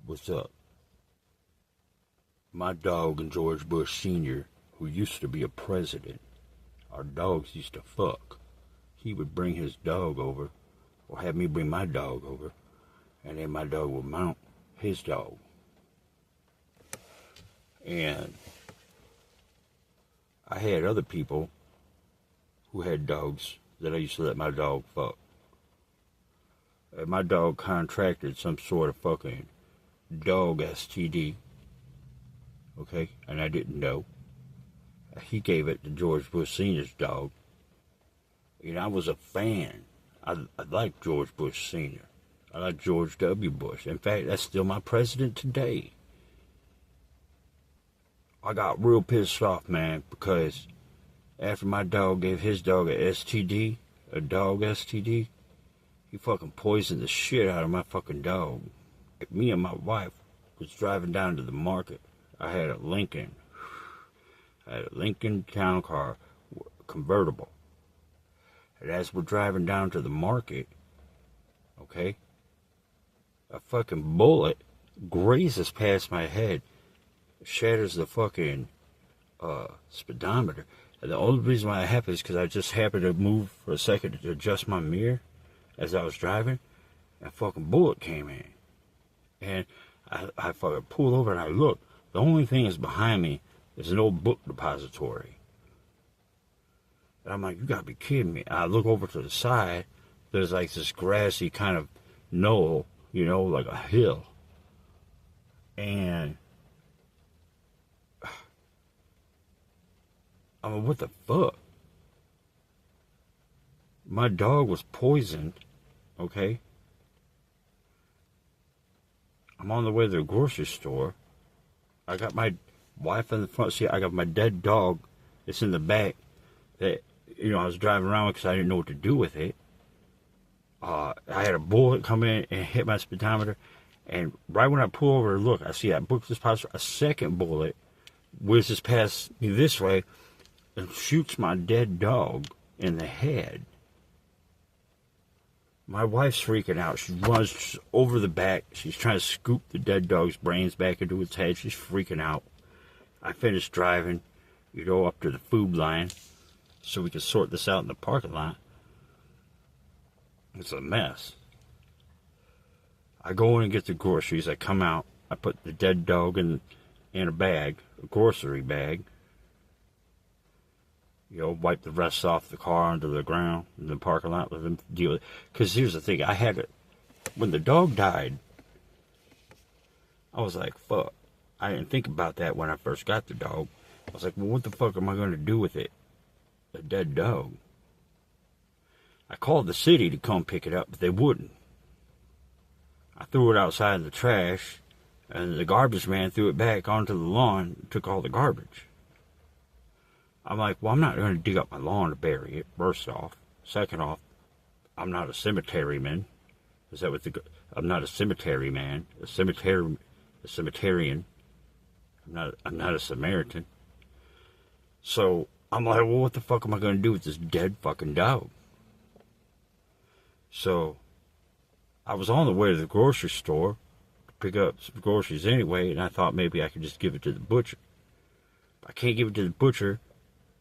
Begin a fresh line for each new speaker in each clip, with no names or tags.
What's up? My dog and George Bush Sr., who used to be a president, our dogs used to fuck. He would bring his dog over, or have me bring my dog over, and then my dog would mount his dog. And I had other people who had dogs that I used to let my dog fuck. And my dog contracted some sort of fucking dog STD. Okay, and I didn't know. He gave it to George Bush Sr.'s dog. And I was a fan. I liked George Bush Sr. I like George W. Bush. In fact, that's still my president today. I got real pissed off, man, because after my dog gave his dog a STD, a dog STD, he fucking poisoned the shit out of my fucking dog. Me and my wife was driving down to the market. I had a Lincoln. Town Car, convertible. And as we're driving down to the market, okay, a fucking bullet grazes past my head, shatters the fucking speedometer. And the only reason why it happened is because I just happened to move for a second to adjust my mirror as I was driving, and a fucking bullet came in. And I fucking pulled over and I looked. The only thing that's behind me is an old book depository. And I'm like, you gotta be kidding me. I look over to the side, there's like this grassy kind of knoll, you know, like a hill. And I mean, what the fuck? My dog was poisoned, okay? I'm on the way to the grocery store. I got my wife in the front seat. I got my dead dog that's in the back that, you know, I was driving around because I didn't know what to do with it. I had a bullet come in and hit my speedometer. And right when I pull over to look, I see that book depository. A second bullet whizzes past me this way and shoots my dead dog in the head. My wife's freaking out. She runs over the back. She's trying to scoop the dead dog's brains back into its head. She's freaking out. I finished driving, you know, up to the food line so we could sort this out in the parking lot. It's a mess. I go in and get the groceries. I come out. I put the dead dog in a bag, a grocery bag. You know, wipe the rest off the car onto the ground in the parking lot, let them deal with it. Because here's the thing, I had it. When the dog died, I was like, fuck. I didn't think about that when I first got the dog. I was like, well, what the fuck am I going to do with it? A dead dog. I called the city to come pick it up, but they wouldn't. I threw it outside in the trash, and the garbage man threw it back onto the lawn and took all the garbage. I'm like, well, I'm not going to dig up my lawn to bury it, first off. Second off, I'm not a cemetery man. Is that what I'm not a cemetery man. A cemeterian. I'm not a Samaritan. So, I'm like, well, what the fuck am I going to do with this dead fucking dog? So, I was on the way to the grocery store to pick up some groceries anyway, and I thought maybe I could just give it to the butcher. I can't give it to the butcher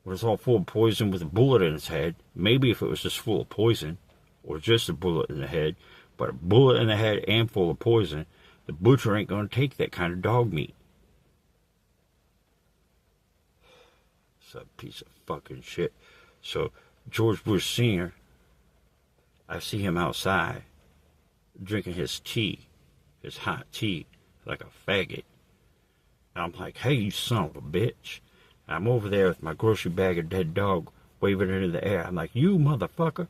when it's all full of poison with a bullet in its head. Maybe if it was just full of poison, or just a bullet in the head, but a bullet in the head and full of poison, the butcher ain't going to take that kind of dog meat. It's a piece of fucking shit. So, George Bush Sr., I see him outside, drinking his tea, his hot tea, like a faggot. And I'm like, hey, you son of a bitch. I'm over there with my grocery bag of dead dog, waving it in the air. I'm like, you motherfucker.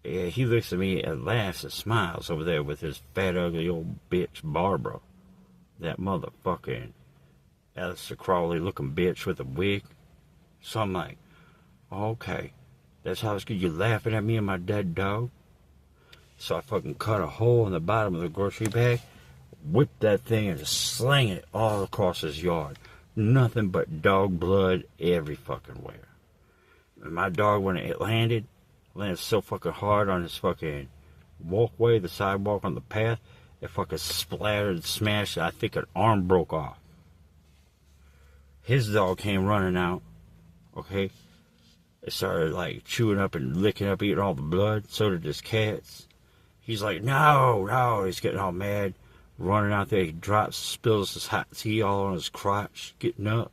Yeah, he looks at me and laughs and smiles over there with his fat, ugly old bitch, Barbara. That motherfucking Aleister Crowley-looking bitch with a wig. So I'm like, okay, that's how it's good. You laughing at me and my dead dog? So I fucking cut a hole in the bottom of the grocery bag, whipped that thing and just slang it all across his yard. Nothing but dog blood every fucking where. And my dog, when it landed so fucking hard on his fucking walkway, the sidewalk on the path, It fucking splattered, smashed. I think an arm broke off. His dog came running out. Okay? It started like chewing up and licking up, eating all the blood. So did his cats. He's like, no, no. He's getting all mad. Running out there. He drops, spills his hot tea all on his crotch, getting up.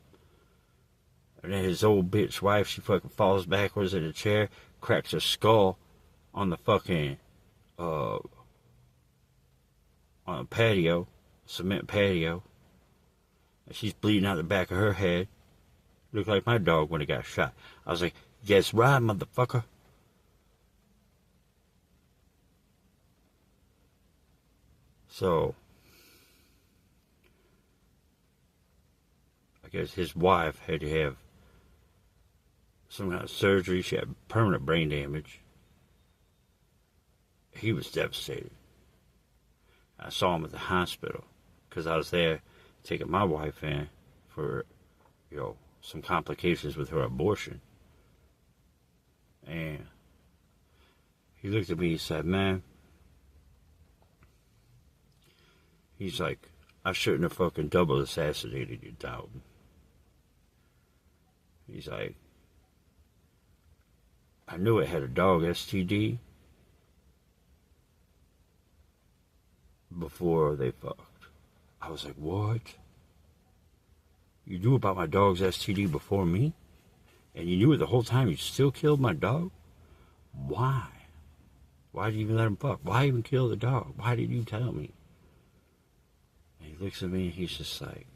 And then his old bitch wife, she fucking falls backwards in a chair, cracks her skull on the fucking, on a patio, cement patio. And she's bleeding out the back of her head. Looked like my dog when he got shot. I was like, yes, right, motherfucker. So, I guess his wife had to have some kind of surgery. She had permanent brain damage. He was devastated. I saw him at the hospital because I was there taking my wife in for, some complications with her abortion. And he looked at me, he said, man, he's like, I shouldn't have fucking double assassinated you, dog. He's like, I knew it had a dog STD before they fucked. I was like, what? You knew about my dog's STD before me? And you knew it the whole time, you still killed my dog? Why? Why did you even let him fuck? Why even kill the dog? Why did you tell me? And he looks at me and he's just like,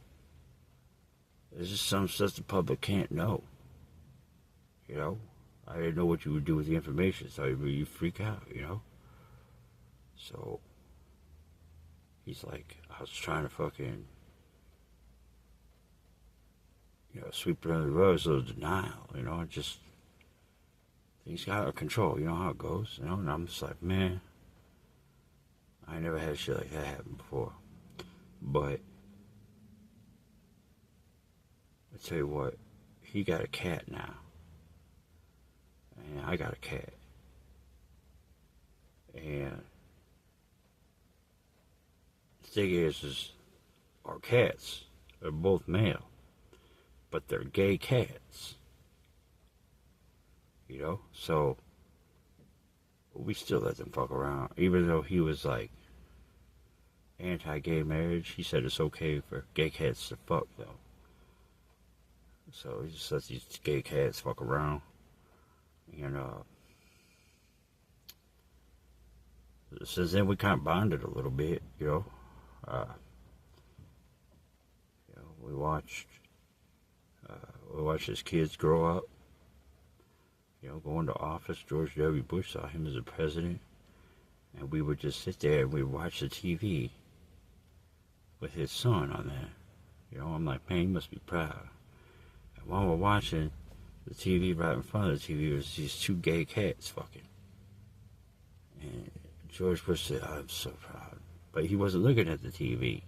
there's just some stuff the public can't know. I didn't know what you would do with the information, so you freak out, So, he's like, I was trying to fucking, sweep it under the rug, a little denial, just, things got out of control, you know how it goes, and I'm just like, man, I never had shit like that happen before, but, I tell you what, he got a cat now. And I got a cat. And the thing is our cats are both male, but they're gay cats. So we still let them fuck around. Even though he was like anti-gay marriage, he said it's okay for gay cats to fuck though. So he just lets these gay cats fuck around. Since then we kind of bonded a little bit, we watched his kids grow up, go into office. George W. Bush saw him as a president, and we would just sit there and we'd watch the TV with his son on there. I'm like, man, he must be proud. And while we're watching the TV, right in front of the TV was these two gay cats fucking. And George Bush said, I'm so proud. But he wasn't looking at the TV.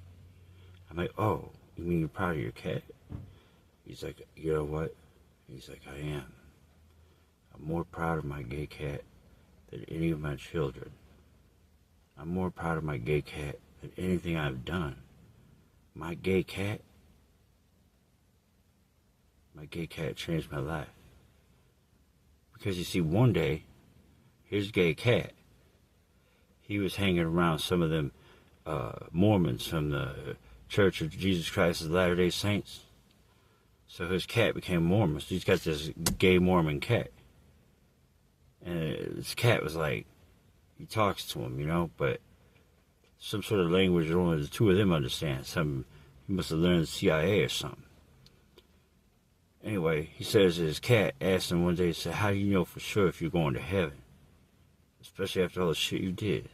I'm like, oh, you mean you're proud of your cat? He's like, you know what? He's like, I am. I'm more proud of my gay cat than any of my children. I'm more proud of my gay cat than anything I've done. My gay cat changed my life. Because you see, one day, his gay cat, he was hanging around some of them Mormons from the Church of Jesus Christ of Latter-day Saints. So his cat became Mormon. So he's got this gay Mormon cat. And this cat was like, he talks to him, but some sort of language that only the two of them understand. He must have learned CIA or something. Anyway, he says his cat asked him one day, he said, how do you know for sure if you're going to heaven? Especially after all the shit you did.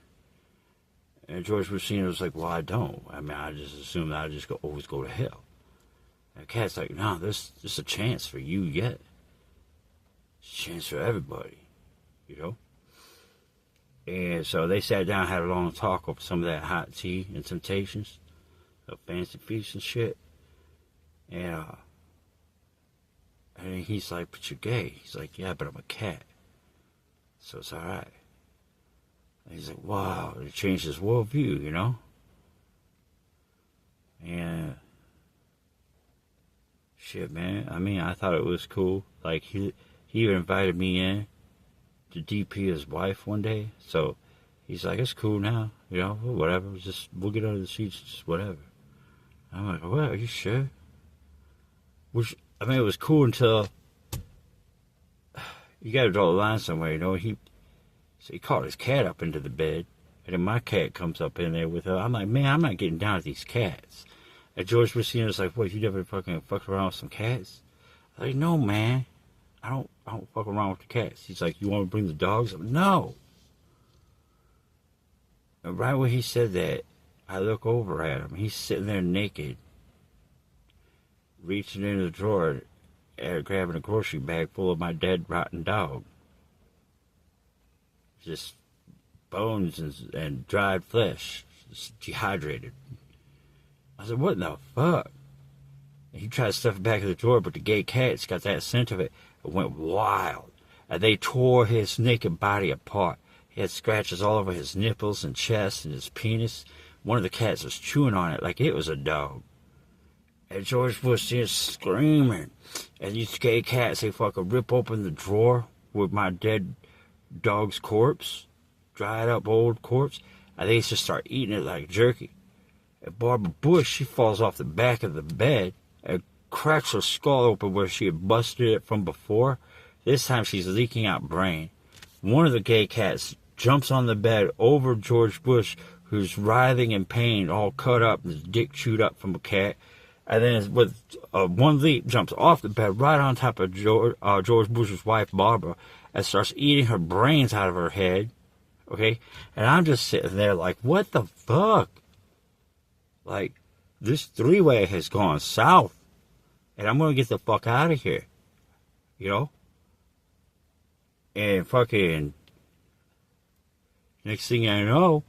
And George Bush Sr. was like, well, I don't. I mean, I just assume that I just always go to hell. And the cat's like, no, there's a chance for you yet. It's a chance for everybody, And so they sat down, had a long talk over some of that hot tea and temptations of fancy feasts and shit. And he's like, but you're gay. He's like, yeah, but I'm a cat. So it's all right. And he's like, wow, it changed his worldview, And shit, man. I mean, I thought it was cool. Like he even invited me in to DP his wife one day. So he's like, it's cool now, you know, whatever. Just we'll get under the seats, just whatever. I'm like, what? Are you sure? Which I mean, it was cool until you got to draw the line somewhere, you know. So he called his cat up into the bed, and then my cat comes up in there with her. I'm like, man, I'm not getting down with these cats. And George Bush like, what? You never fucking fucked around with some cats? I'm like, no, man, I don't fuck around with the cats. He's like, you want to bring the dogs up? No. And right when he said that, I look over at him. He's sitting there naked, reaching into the drawer and grabbing a grocery bag full of my dead, rotten dog. Just bones and dried flesh, just dehydrated. I said, what in the fuck? And he tried to stuff it back in the drawer, but the gay cats got that scent of it. It went wild. And they tore his naked body apart. He had scratches all over his nipples and chest and his penis. One of the cats was chewing on it like it was a dog. And George Bush just screaming. And these gay cats, they fucking rip open the drawer with my dead dog's corpse, dried up old corpse, and they just start eating it like jerky. And Barbara Bush, she falls off the back of the bed and cracks her skull open where she had busted it from before. This time she's leaking out brain. One of the gay cats jumps on the bed over George Bush, who's writhing in pain, all cut up, and his dick chewed up from a cat. And then with one leap, jumps off the bed right on top of George Bush's wife, Barbara, and starts eating her brains out of her head. Okay? And I'm just sitting there like, what the fuck? Like, this three-way has gone south. And I'm going to get the fuck out of here. You know? And fucking, next thing I know,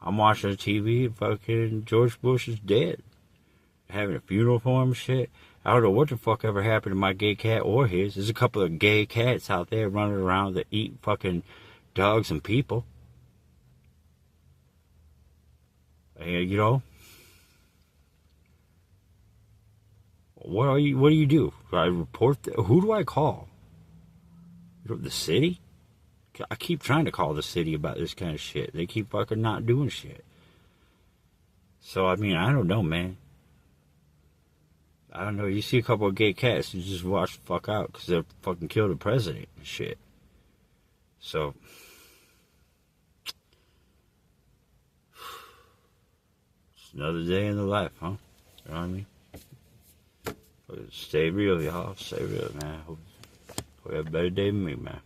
I'm watching TV and fucking George Bush is dead. Having a funeral for him and shit. I don't know what the fuck ever happened to my gay cat or his. There's a couple of gay cats out there running around that eat fucking dogs and people. And, you know, what do you do? Do I report who do I call? The city? I keep trying to call the city about this kind of shit. They keep fucking not doing shit. So, I mean, I don't know, man. I don't know. You see a couple of gay cats, you just watch the fuck out because they'll fucking kill the president and shit. So, it's another day in the life, huh? You know what I mean? But stay real, y'all. Stay real, man. Hope you have a better day than me, man.